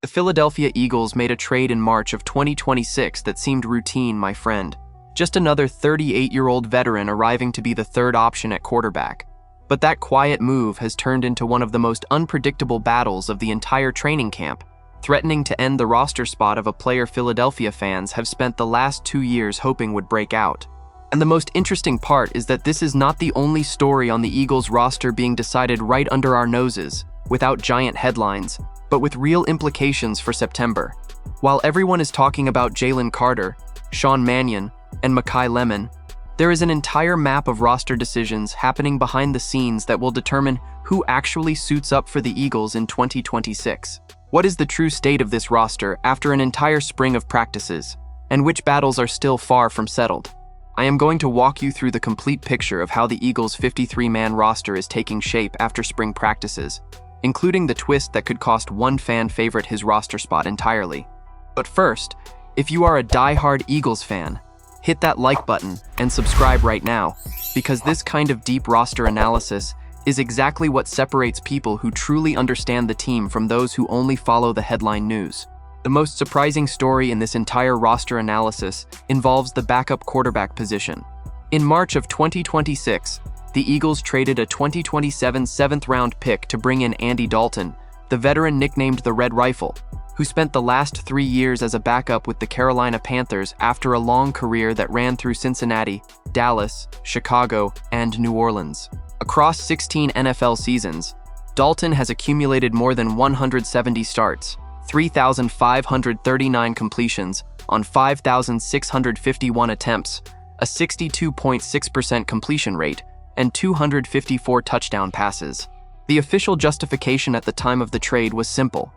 The Philadelphia Eagles made a trade in March of 2026 that seemed routine, my friend. Just another 38-year-old veteran arriving to be the third option at quarterback. But that quiet move has turned into one of the most unpredictable battles of the entire training camp, threatening to end the roster spot of a player Philadelphia fans have spent the last 2 years hoping would break out. And the most interesting part is that this is not the only story on the Eagles roster being decided right under our noses, without giant headlines, but with real implications for September. While everyone is talking about Jalen Carter, Sean Mannion, and Makai Lemon, there is an entire map of roster decisions happening behind the scenes that will determine who actually suits up for the Eagles in 2026. What is the true state of this roster after an entire spring of practices, and which battles are still far from settled? I am going to walk you through the complete picture of how the Eagles' 53-man roster is taking shape after spring practices, including the twist that could cost one fan favorite his roster spot entirely. But first, if you are a die-hard Eagles fan, hit that like button and subscribe right now, because this kind of deep roster analysis is exactly what separates people who truly understand the team from those who only follow the headline news. The most surprising story in this entire roster analysis involves the backup quarterback position. In March of 2026, the Eagles traded a 2027 seventh-round pick to bring in Andy Dalton, the veteran nicknamed the Red Rifle, who spent the last 3 years as a backup with the Carolina Panthers after a long career that ran through Cincinnati, Dallas, Chicago, and New Orleans. Across 16 NFL seasons, Dalton has accumulated more than 170 starts, 3,539 completions on 5,651 attempts, a 62.6% completion rate, and 254 touchdown passes. The official justification at the time of the trade was simple: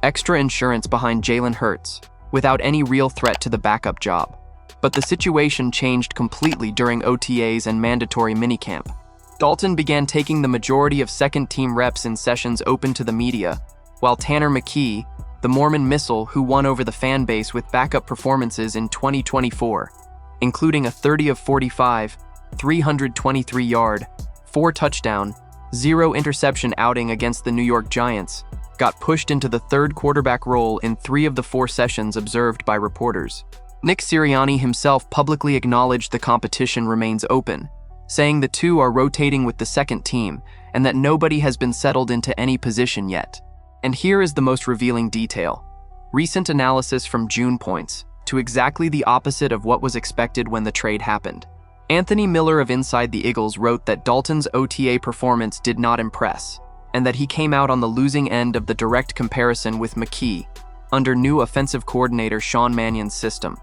extra insurance behind Jalen Hurts, without any real threat to the backup job. But the situation changed completely during OTAs and mandatory minicamp. Dalton began taking the majority of second-team reps in sessions open to the media, while Tanner McKee, the Mormon missile who won over the fan base with backup performances in 2024, including a 30 of 45, 323-yard, 4-touchdown, 0-interception outing against the New York Giants, got pushed into the third quarterback role in 3 of the 4 sessions observed by reporters. Nick Sirianni himself publicly acknowledged the competition remains open, saying the two are rotating with the second team and that nobody has been settled into any position yet. And here is the most revealing detail. Recent analysis from June points to exactly the opposite of what was expected when the trade happened. Anthony Miller of Inside the Eagles wrote that Dalton's OTA performance did not impress, and that he came out on the losing end of the direct comparison with McKee, under new offensive coordinator Sean Mannion's system.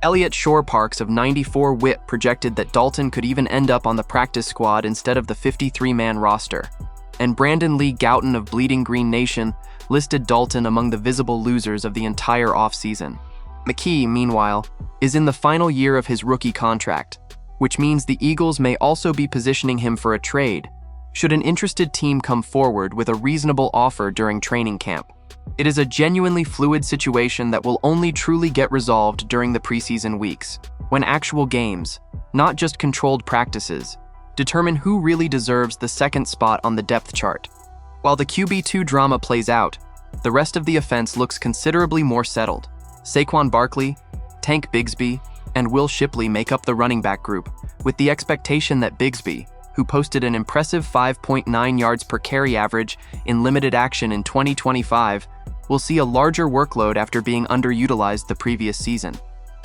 Elliot Shore-Parks of 94 WHIP projected that Dalton could even end up on the practice squad instead of the 53-man roster, and Brandon Lee Gouton of Bleeding Green Nation listed Dalton among the visible losers of the entire offseason. McKee, meanwhile, is in the final year of his rookie contract, which means the Eagles may also be positioning him for a trade, should an interested team come forward with a reasonable offer during training camp. It is a genuinely fluid situation that will only truly get resolved during the preseason weeks, when actual games, not just controlled practices, determine who really deserves the second spot on the depth chart. While the QB2 drama plays out, the rest of the offense looks considerably more settled. Saquon Barkley, Tank Bigsby, and Will Shipley make up the running back group, with the expectation that Bigsby, who posted an impressive 5.9 yards per carry average in limited action in 2025, will see a larger workload after being underutilized the previous season.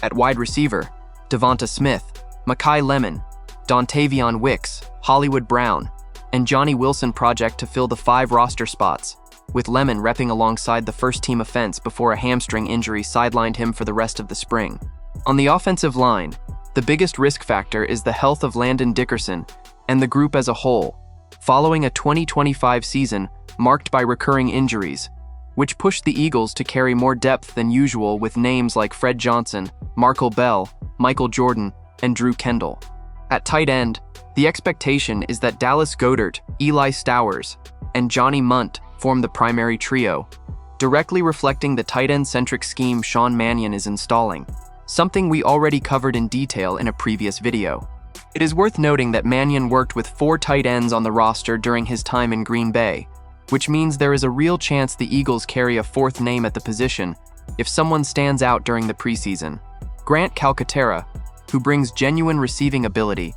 At wide receiver, DeVonta Smith, Makai Lemon, Dontavion Wicks, Hollywood Brown, and Johnny Wilson project to fill the 5 roster spots, with Lemon repping alongside the first-team offense before a hamstring injury sidelined him for the rest of the spring. On the offensive line, the biggest risk factor is the health of Landon Dickerson and the group as a whole, following a 2025 season marked by recurring injuries, which pushed the Eagles to carry more depth than usual with names like Fred Johnson, Markel Bell, Michael Jordan, and Drew Kendall. At tight end, the expectation is that Dallas Goedert, Eli Stowers, and Johnny Munt form the primary trio, directly reflecting the tight end-centric scheme Sean Mannion is installing, something we already covered in detail in a previous video. It is worth noting that Mannion worked with 4 tight ends on the roster during his time in Green Bay, which means there is a real chance the Eagles carry a fourth name at the position if someone stands out during the preseason. Grant Calcaterra, who brings genuine receiving ability,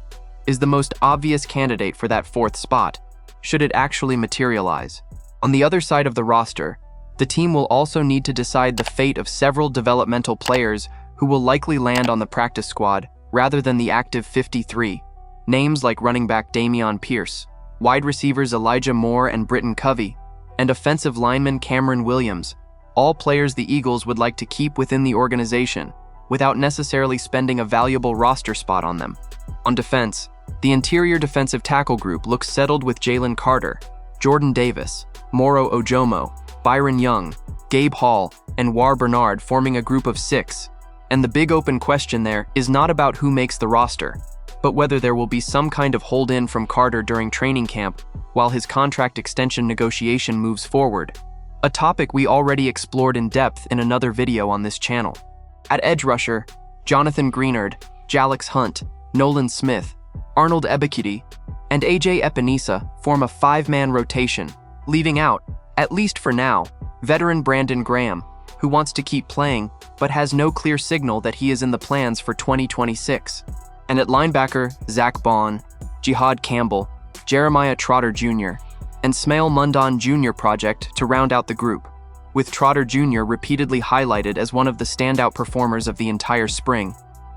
is the most obvious candidate for that fourth spot, should it actually materialize. On the other side of the roster, the team will also need to decide the fate of several developmental players who will likely land on the practice squad rather than the active 53. Names like running back Dameon Pierce, wide receivers Elijah Moore and Britton Covey, and offensive lineman Cameron Williams, all players the Eagles would like to keep within the organization without necessarily spending a valuable roster spot on them. On defense, the interior defensive tackle group looks settled with Jalen Carter, Jordan Davis, Moro Ojomo, Byron Young, Gabe Hall, and War Bernard forming a group of 6. And the big open question there is not about who makes the roster, but whether there will be some kind of hold-in from Carter during training camp while his contract extension negotiation moves forward, a topic we already explored in depth in another video on this channel. At edge rusher, Jonathan Greenard, Jalix Hunt, Nolan Smith, Arnold Ebiketie, and AJ Epinesa form a 5-man rotation, leaving out, at least for now, veteran Brandon Graham, who wants to keep playing but has no clear signal that he is in the plans for 2026. And at linebacker, Zach Bond, Jihad Campbell, Jeremiah Trotter Jr., and Smail Mundon Jr. project to round out the group, with Trotter Jr. repeatedly highlighted as one of the standout performers of the entire spring,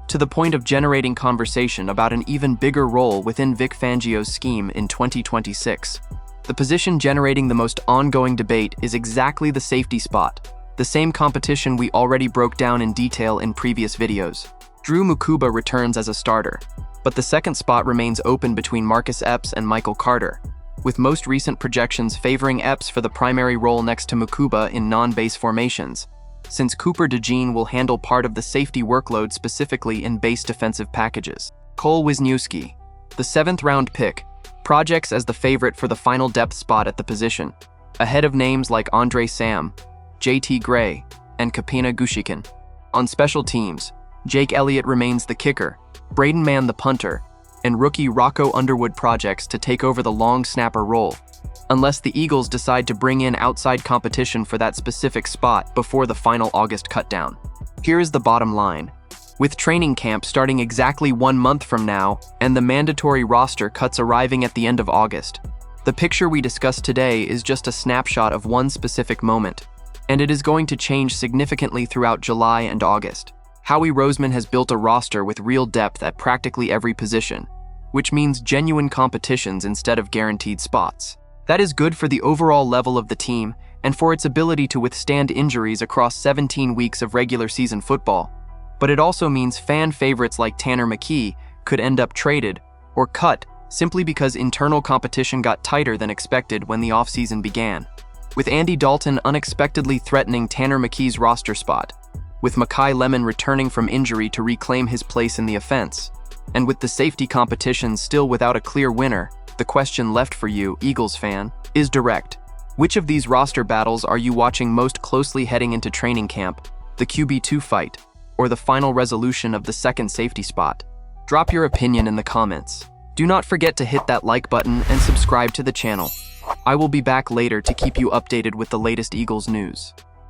to the point of generating conversation about an even bigger role within Vic Fangio's scheme in 2026. The position generating the most ongoing debate is exactly the safety spot, the same competition we already broke down in detail in previous videos. Drew Mukuba returns as a starter, but the second spot remains open between Marcus Epps and Michael Carter, with most recent projections favoring Epps for the primary role next to Mukuba in non-base formations, since Cooper DeJean will handle part of the safety workload specifically in base defensive packages. Cole Wisniewski, the 7th-round pick, projects as the favorite for the final depth spot at the position, ahead of names like Andre Sam, JT Gray, and Kapina Gushikin. On special teams, Jake Elliott remains the kicker, Braden Mann the punter, and rookie Rocco Underwood projects to take over the long snapper role, unless the Eagles decide to bring in outside competition for that specific spot before the final August cutdown. Here is the bottom line. With training camp starting exactly 1 month from now and the mandatory roster cuts arriving at the end of August, the picture we discussed today is just a snapshot of one specific moment, and it is going to change significantly throughout July and August. Howie Roseman has built a roster with real depth at practically every position, which means genuine competitions instead of guaranteed spots. That is good for the overall level of the team and for its ability to withstand injuries across 17 weeks of regular season football. But it also means fan favorites like Tanner McKee could end up traded or cut simply because internal competition got tighter than expected when the offseason began. With Andy Dalton unexpectedly threatening Tanner McKee's roster spot, with Makai Lemon returning from injury to reclaim his place in the offense, and with the safety competition still without a clear winner, the question left for you, Eagles fan, is direct. Which of these roster battles are you watching most closely heading into training camp, the QB2 fight, or the final resolution of the second safety spot? Drop your opinion in the comments. Do not forget to hit that like button and subscribe to the channel. I will be back later to keep you updated with the latest Eagles news.